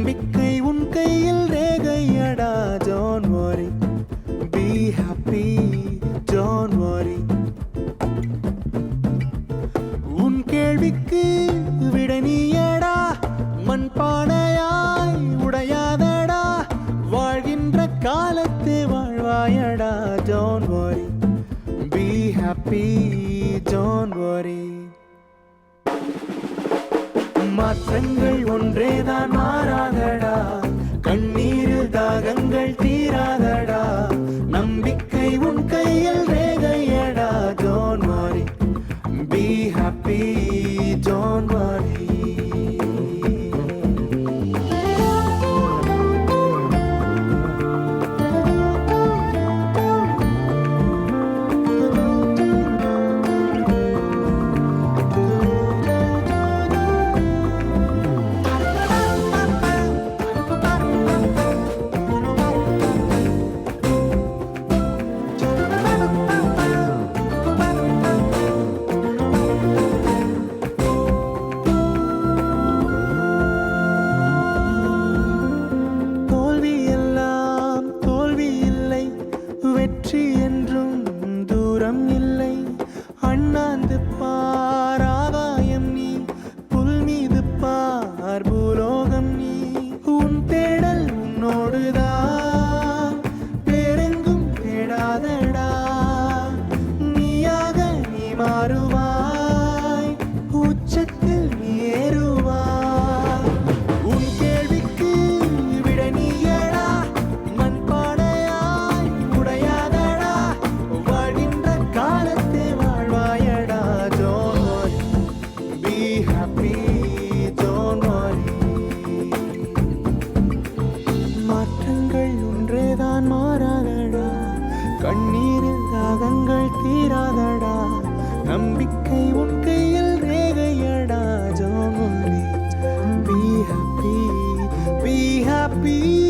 நம்பிக்கை உன் கையில் ரேகையடா. Don't worry, be happy, don't worry. உன் கேள்விக்கு விடை நீயடா. மண் பானையாய் உடையாதடா. வாழ்கின்ற காலத்தே வாழ்வாயடா. Don't worry, be happy, don't worry. மாற்றங்கள் ஒன்றேதான் மாறாதடா. கண்ணீரில் தாகங்கள் தீராதடா. நம்பிக்கை உன் கையில் ரேகையடா. Don't worry, be happy, don't worry. வெற்றி என்றும் தூரம் இல்லை. அண்ணாந்து பார் ஆகாயம் நீ. புல் மீது பார் பூலோகம் நீ. உன் தேடல் உன்னோடுதான். வேறெங்கும் தேடாதடா. நீயாக நீ மாறுவாய். உச்சத்தில் நீ ஏறுவாய். உன் கேள்விக்கு விடை நீயடா. மண் பானையாய் உடையாதடா. வாழ்கின்ற காலத்தே வாழ்வாயடா. Don't worry, be happy, don't worry. மாற்றங்கள் ஒன்றேதான் மாறாதடா. கண்ணீரில் தாகங்கள் தீராதடா. நம்பிக்கை உன் கையில் ரேகையடா. Don't worry, be happy, be happy.